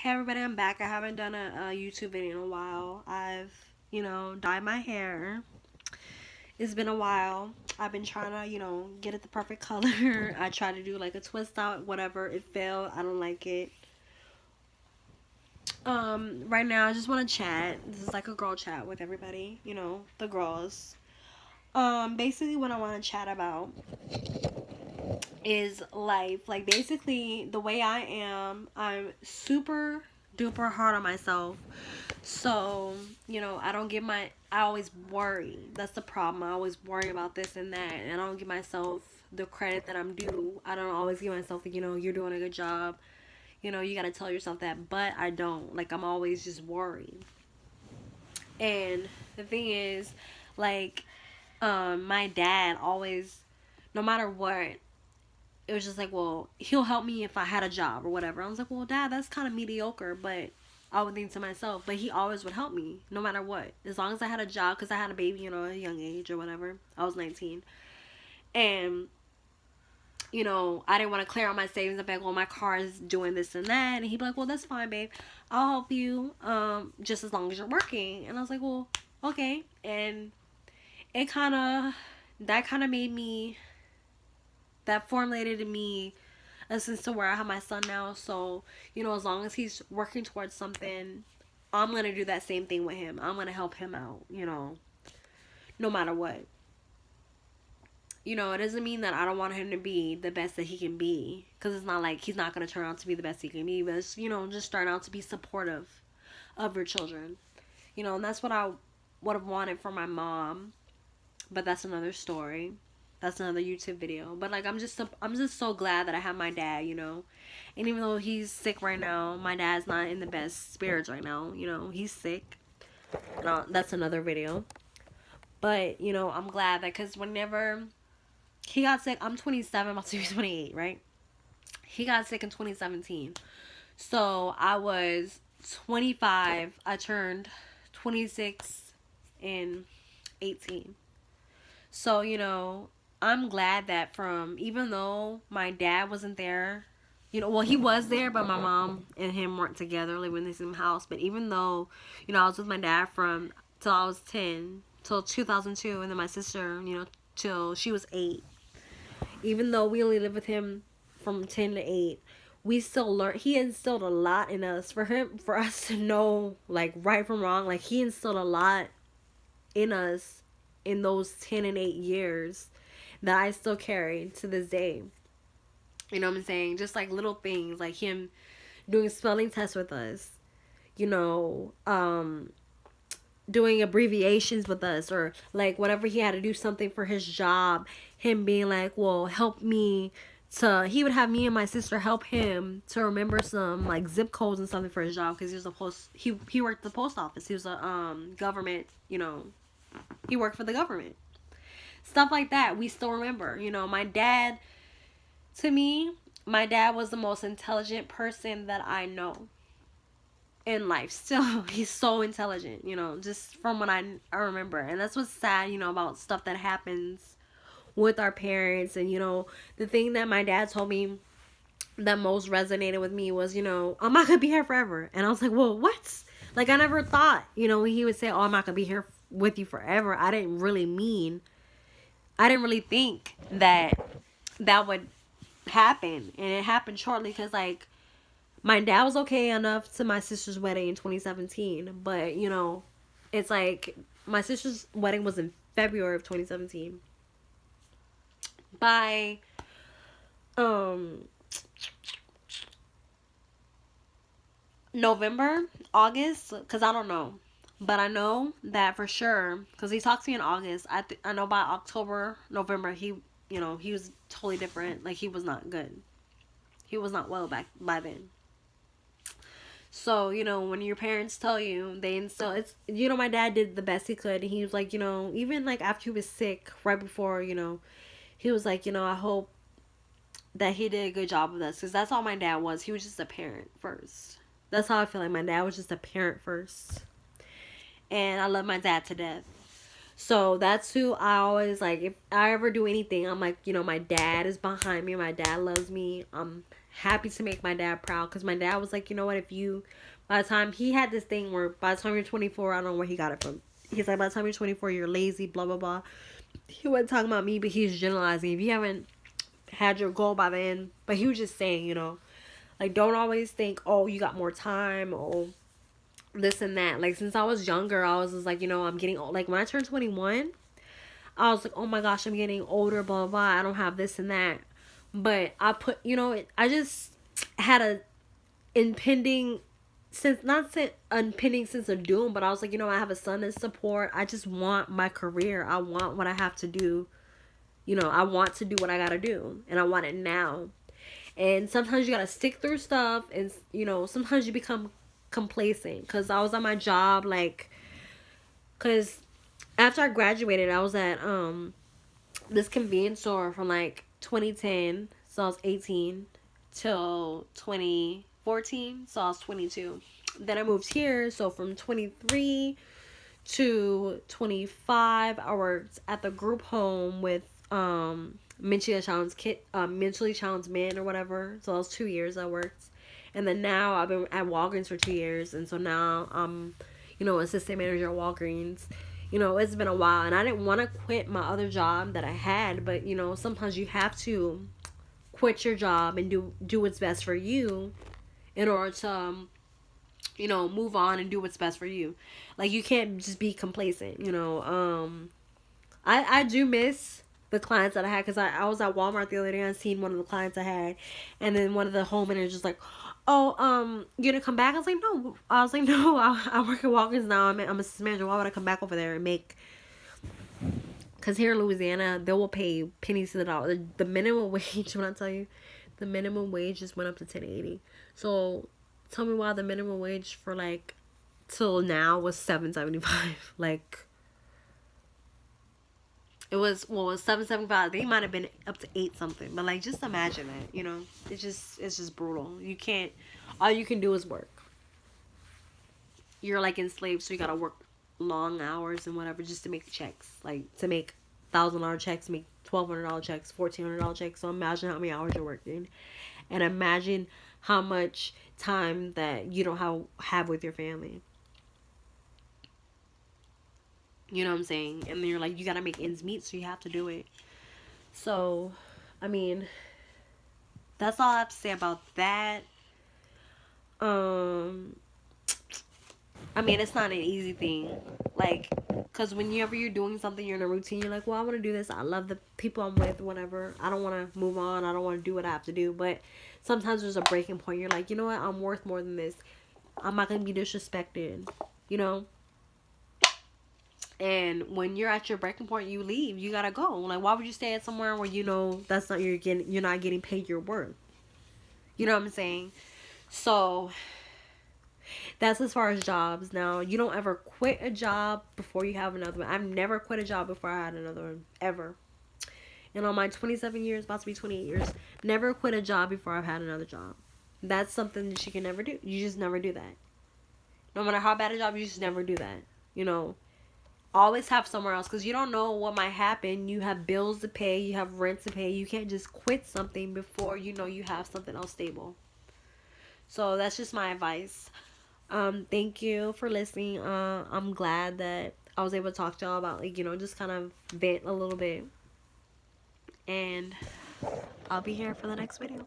Hey everybody, I'm back. I haven't done a YouTube video in a while. I've, dyed my hair. It's been a while. I've been trying to, get it the perfect color. I tried to do like a twist out, whatever. It failed. I don't like it. Right now I just want to chat. This is like a girl chat with everybody, the girls. Basically what I want to chat about is life. Like basically the way I am, I'm super duper hard on myself. So, I don't give I always worry. That's the problem. I always worry about this and that. And I don't give myself the credit that I'm due. I don't always give myself the, you're doing a good job. You got to tell yourself that. But I don't. Like, I'm always just worried. And the thing is, like, my dad always, no matter what, it was just like, well, he'll help me if I had a job or whatever. I was like, well, Dad, that's kind of mediocre, but I would think to myself, but he always would help me no matter what. As long as I had a job, because I had a baby, at a young age or whatever. I was 19. And, I didn't want to clear out my savings. I'd be like, well, my car is doing this and that. And he'd be like, well, that's fine, babe. I'll help you just as long as you're working. And I was like, well, okay. And that kind of made me, that formulated in me a sense to where I have my son now. So, as long as he's working towards something, I'm going to do that same thing with him. I'm going to help him out, no matter what. It doesn't mean that I don't want him to be the best that he can be. Because it's not like he's not going to turn out to be the best he can be. But, it's, just start out to be supportive of your children. And that's what I would have wanted for my mom. But that's another story. That's another YouTube video. But like I'm just so glad that I have my dad, And even though he's sick right now, my dad's not in the best spirits right now. He's sick. No, that's another video. But I'm glad that because whenever he got sick, I'm 27, about to be 28, right? He got sick in 2017. So I was 25. I turned 26 in 18. So I'm glad that even though my dad wasn't there, well, he was there, but my mom and him weren't together living in the same house. But even though, I was with my dad from till I was 10, till 2002, and then my sister, till she was 8. Even though we only lived with him from 10 to 8, we still learned. He instilled a lot in us. For us to know, like, right from wrong. Like, he instilled a lot in us in those 10 and 8 years that I still carry to this day. You know what I'm saying? Just like little things, like him doing spelling tests with us, doing abbreviations with us, or like whenever he had to do something for his job, him being like, well, help me he would have me and my sister help him to remember some like zip codes and something for his job, because he worked at the post office. He was a government, he worked for the government. Stuff like that we still remember. My dad, to me, my dad was the most intelligent person that I know in life. Still, he's so intelligent, just from what I remember. And that's what's sad, about stuff that happens with our parents. And, the thing that my dad told me that most resonated with me was, I'm not going to be here forever. And I was like, well, what? Like, I never thought, when he would say, oh, I'm not going to be here with you forever. I didn't really think that would happen. And it happened shortly, because like my dad was okay enough to my sister's wedding in 2017, but it's like my sister's wedding was in February of 2017. By November, August, because I don't know, but I know that for sure, because he talked to me in August. I know by October, November, he was totally different. Like, he was not good. He was not well back by then. So, when your parents tell you, they instill, it's, my dad did the best he could. And he was like, even like after he was sick, right before, he was like, I hope that he did a good job with us. Because that's all my dad was. He was just a parent first. That's how I feel like my dad was just a parent first. And I love my dad to death. So that's who I always, like, if I ever do anything, I'm like, my dad is behind me. My dad loves me. I'm happy to make my dad proud, because my dad was like, you know what, if you, by the time, he had this thing where by the time you're 24, I don't know where he got it from. He's like, by the time you're 24, you're lazy, blah, blah, blah. He wasn't talking about me, but he's generalizing. If you haven't had your goal by then, but he was just saying, you know, like, don't always think, oh, you got more time, or this and that. Like, since I was younger, I was just like, you know, I'm getting old. Like, when I turned 21, I was like, oh my gosh, I'm getting older, blah, blah, blah. I don't have this and that. But I put, you know, I just had a impending since, not impending sense of doom, but I was like, you know, I have a son to support. I just want my career. I want what I have to do. You know, I want to do what I gotta do, and I want it now. And sometimes you gotta stick through stuff, and you know, sometimes you become complacent. Cause I was at my job, like, cause after I graduated, I was at this convenience store from like 2010, so I was 18, till 2014, so I was 22. Then I moved here, so from 23 to 25, I worked at the group home with mentally challenged men or whatever. So that was 2 years I worked, and then now I've been at Walgreens for 2 years, and so now I'm, you know, assistant manager at Walgreens. You know, it's been a while, and I didn't want to quit my other job that I had, but you know, sometimes you have to quit your job and do what's best for you in order to you know, move on and do what's best for you. Like, you can't just be complacent, you know. I do miss the clients that I had, because I was at Walmart the other day and seen one of the clients I had, and then one of the home managers was like, oh, you gonna come back? I was like, no. No, I work at Walgreens now. I'm a assistant manager. Why would I come back over there and make, because here in Louisiana, they will pay pennies to the dollar. The minimum wage, when I tell you, the minimum wage just went up to $10.80. So tell me why the minimum wage for like till now was $7.75. Like, it was $7.75. They might have been up to 8 something, but like, just imagine that, you know. It's just brutal. You can't. All you can do is work. You're like enslaved, so you gotta work long hours and whatever just to make checks. Like, to make $1,000 checks, make $1,200 checks, $1,400 checks. So imagine how many hours you're working, and imagine how much time that you don't have with your family. You know what I'm saying? And then you're like, you gotta make ends meet, so you have to do it. So, I mean, that's all I have to say about that. I mean, it's not an easy thing. Like, because whenever you're doing something, you're in a routine, you're like, well, I want to do this. I love the people I'm with, whatever. I don't want to move on. I don't want to do what I have to do. But sometimes there's a breaking point. You're like, you know what? I'm worth more than this. I'm not going to be disrespected, you know? And when you're at your breaking point, you leave. You got to go. Like, why would you stay at somewhere where you know that's not you're not getting paid your worth? You know what I'm saying? So that's as far as jobs. Now, you don't ever quit a job before you have another one. I've never quit a job before I had another one, ever. And on my 27 years, about to be 28 years, never quit a job before I've had another job. That's something that you can never do. You just never do that. No matter how bad a job, you just never do that. You know, always have somewhere else, because you don't know what might happen. You have bills to pay. You have rent to pay. You can't just quit something before you know you have something else stable. So that's just my advice. Thank you for listening. I'm glad that I was able to talk to y'all about, like, you know, just kind of vent a little bit. And I'll be here for the next video.